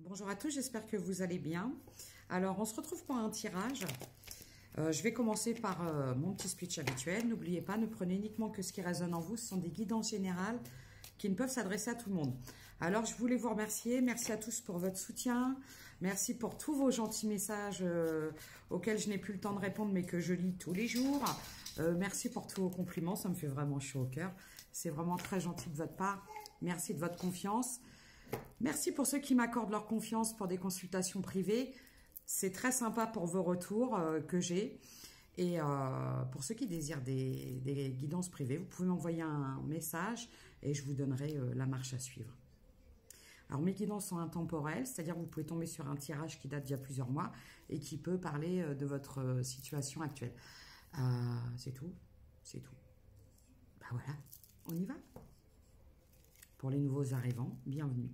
Bonjour à tous, j'espère que vous allez bien. Alors, on se retrouve pour un tirage. Je vais commencer par mon petit speech habituel. N'oubliez pas, ne prenez uniquement que ce qui résonne en vous. Ce sont des guidances générales qui ne peuvent s'adresser à tout le monde. Alors, je voulais vous remercier. Merci à tous pour votre soutien. Merci pour tous vos gentils messages auxquels je n'ai plus le temps de répondre, mais que je lis tous les jours. Merci pour tous vos compliments. Ça me fait vraiment chaud au cœur. C'est vraiment très gentil de votre part. Merci de votre confiance. Merci pour ceux qui m'accordent leur confiance pour des consultations privées. C'est très sympa pour vos retours que j'ai. Et pour ceux qui désirent des guidances privées, vous pouvez m'envoyer un message et je vous donnerai la marche à suivre. Alors, mes guidances sont intemporelles, c'est-à-dire que vous pouvez tomber sur un tirage qui date d'il y a plusieurs mois et qui peut parler de votre situation actuelle. C'est tout. C'est tout. Ben voilà, on y va. Pour les nouveaux arrivants, bienvenue.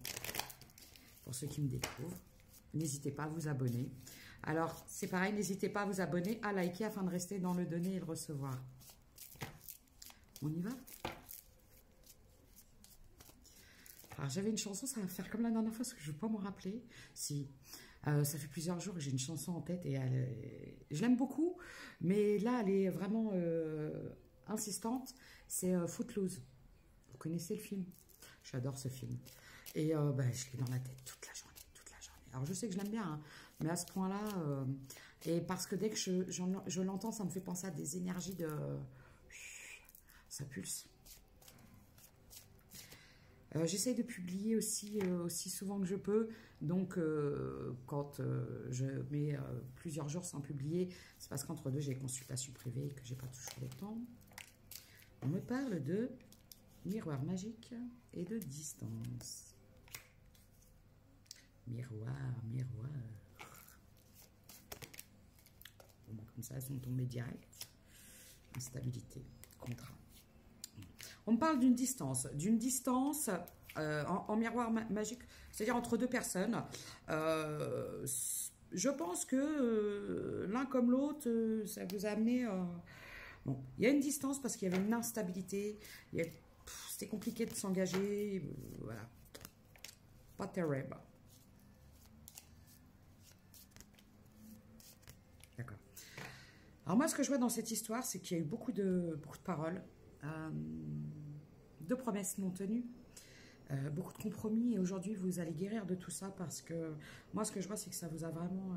Pour ceux qui me découvrent, n'hésitez pas à vous abonner. Alors, c'est pareil, n'hésitez pas à vous abonner, à liker afin de rester dans le donner et le recevoir. On y va? Alors, j'avais une chanson, ça va faire comme la dernière fois, parce que je ne veux pas m'en rappeler. Si, ça fait plusieurs jours que j'ai une chanson en tête et je l'aime beaucoup, mais là, elle est vraiment insistante. C'est Footloose. Vous connaissez le film? J'adore ce film. Et je l'ai dans la tête toute la journée, toute la journée. Alors, je sais que je l'aime bien, hein, mais à ce point-là, et parce que dès que je l'entends, ça me fait penser à des énergies de... Ça pulse. J'essaye de publier aussi souvent que je peux. Donc, quand je mets plusieurs jours sans publier, c'est parce qu'entre deux, j'ai des consultations privées et que j'ai pas toujours le temps. On me parle de miroir magique et de distance. Miroir, miroir. Bon, comme ça, elles sont tombées direct. Instabilité, contrat. On me parle d'une distance en miroir magique, c'est-à-dire entre deux personnes. Je pense que l'un comme l'autre, ça vous a amené... Bon, il y a une distance parce qu'il y avait une instabilité. C'était compliqué de s'engager. Voilà. Pas terrible. D'accord. Alors moi, ce que je vois dans cette histoire, c'est qu'il y a eu beaucoup de paroles, de promesses non tenues, beaucoup de compromis. Et aujourd'hui, vous allez guérir de tout ça parce que moi, ce que je vois, c'est que ça vous a vraiment...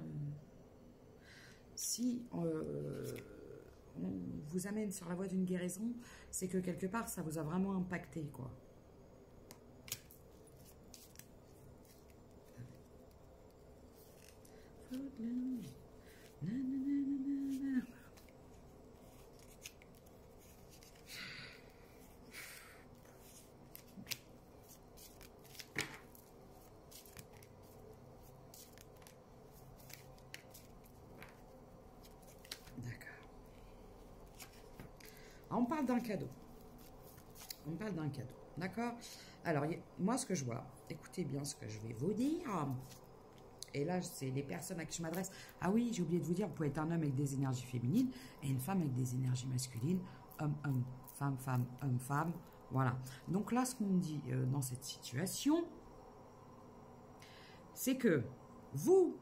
si on vous amène sur la voie d'une guérison, c'est que quelque part, ça vous a vraiment impacté, quoi. D'accord. On parle d'un cadeau. On parle d'un cadeau. D'accord? Alors, moi, ce que je vois, écoutez bien ce que je vais vous dire. Et là, c'est les personnes à qui je m'adresse. Ah oui, j'ai oublié de vous dire, vous pouvez être un homme avec des énergies féminines et une femme avec des énergies masculines. Homme, homme, femme, femme, homme, femme. Voilà. Donc là, ce qu'on me dit dans cette situation, c'est que vous,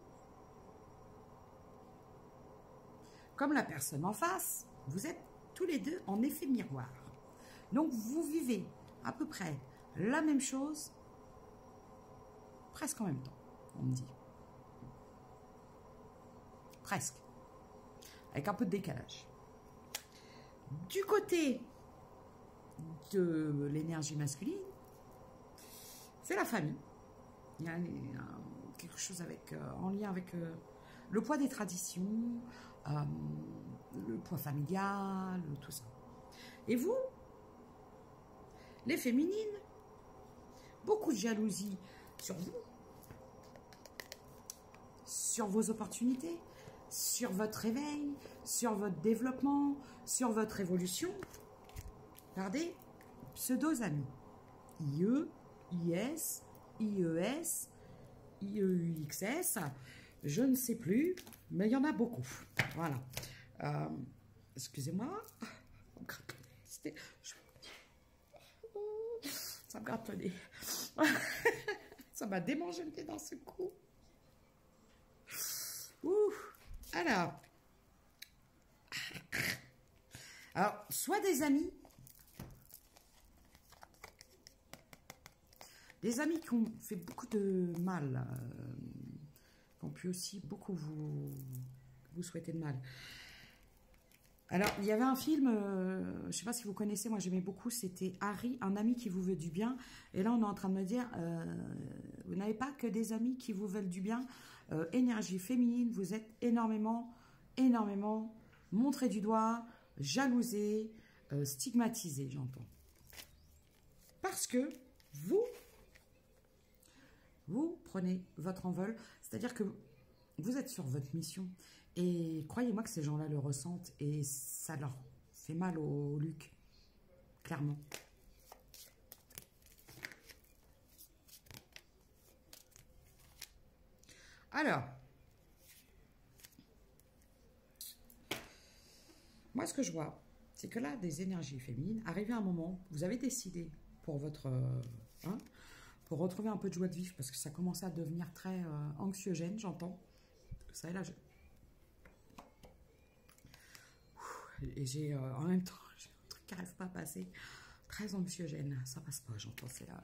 comme la personne en face, vous êtes tous les deux en effet miroir. Donc, vous vivez à peu près la même chose, presque en même temps, on me dit. Presque. Avec un peu de décalage. Du côté de l'énergie masculine, c'est la famille. Il y a quelque chose en lien avec le poids des traditions, le poids familial, tout ça. Et vous, les féminines, beaucoup de jalousie sur vous, sur vos opportunités, sur votre réveil, sur votre développement, sur votre évolution. Regardez, pseudo-amis. IE, IS, IES, IEUXS, je ne sais plus, mais il y en a beaucoup. Voilà. Excusez-moi. Ça me gratte le nez. Ça m'a démangé le nez dans ce coup. Ouh. Alors, soit des amis qui ont fait beaucoup de mal, qui ont pu aussi beaucoup vous souhaiter de mal. Alors, il y avait un film, je ne sais pas si vous connaissez, moi j'aimais beaucoup, c'était Harry, un ami qui vous veut du bien. Et là, on est en train de me dire, vous n'avez pas que des amis qui vous veulent du bien. Énergie féminine, vous êtes énormément montré du doigt, jalousé, stigmatisé, j'entends. Parce que vous prenez votre envol, c'est-à-dire que vous êtes sur votre mission. Et croyez-moi que ces gens-là le ressentent et ça leur fait mal au Luc, clairement. Alors, moi ce que je vois, c'est que là, des énergies féminines, arrivé à un moment, vous avez décidé pour votre... pour retrouver un peu de joie de vivre, parce que ça commence à devenir très anxiogène, j'entends. Ça et là, et j'ai en même temps, j'ai un truc qui n'arrive pas à passer. Très anxiogène, ça passe pas, j'entends. C'est là,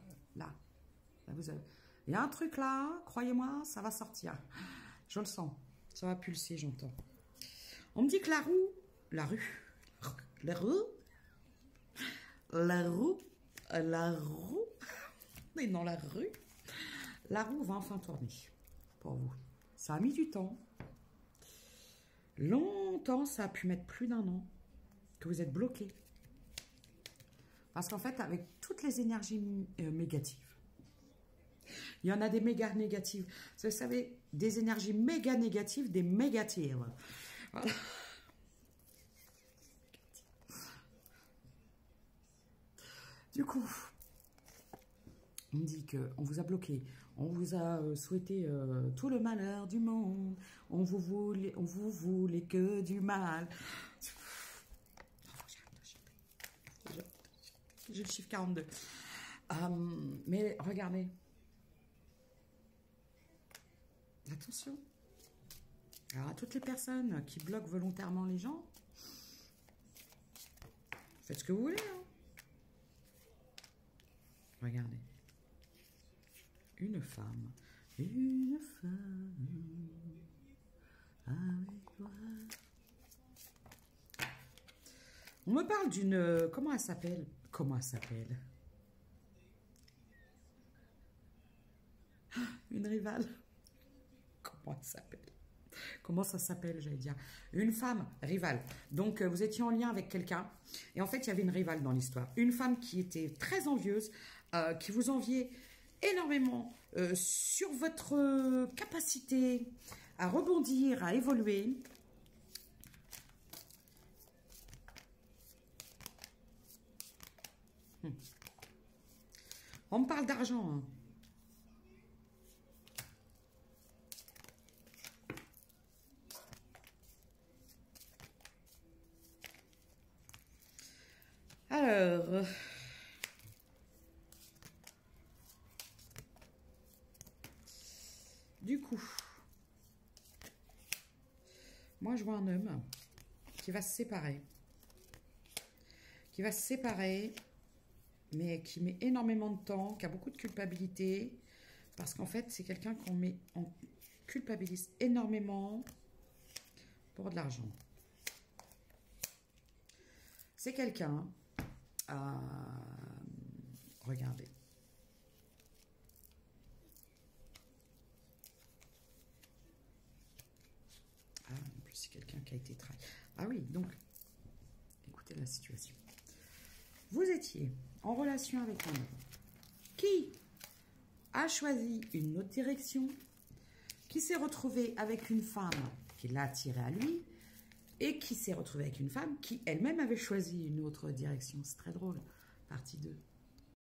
vous avez... Il y a un truc là, croyez-moi, ça va sortir. Je le sens, ça va pulser, j'entends. On me dit que la roue, on est dans la rue. La roue va enfin tourner pour vous. Ça a mis du temps. Longtemps, ça a pu mettre plus d'1 an que vous êtes bloqué. Parce qu'en fait, avec toutes les énergies négatives, il y en a des méga négatives. Vous savez, des énergies méga négatives, des négatives. Voilà. Du coup, on me dit qu'on vous a bloqué. On vous a souhaité tout le malheur du monde. On vous voulait que du mal. J'ai le chiffre 42. Mais regardez. Attention. Alors à toutes les personnes qui bloquent volontairement les gens, faites ce que vous voulez. Hein. Regardez. Une femme avec toi. On me parle d'une... Comment elle s'appelle? Une rivale. Comment elle s'appelle? Comment ça s'appelle, j'allais dire? Une femme rivale. Donc, vous étiez en lien avec quelqu'un. Et en fait, il y avait une rivale dans l'histoire. Une femme qui était très envieuse, qui vous enviait énormément sur votre capacité à rebondir, à évoluer. On me parle d'argent. Hein. Alors... Du coup, moi je vois un homme qui va se séparer. Mais qui met énormément de temps, qui a beaucoup de culpabilité. Parce qu'en fait, c'est quelqu'un on culpabilise énormément pour de l'argent. C'est quelqu'un, regardez. Ah, en plus, c'est quelqu'un qui a été trahi. Ah oui, donc, écoutez la situation. Vous étiez en relation avec un homme qui a choisi une autre direction, qui s'est retrouvé avec une femme qui l'a attiré à lui, et qui s'est retrouvé avec une femme qui elle-même avait choisi une autre direction. C'est très drôle. Partie 2.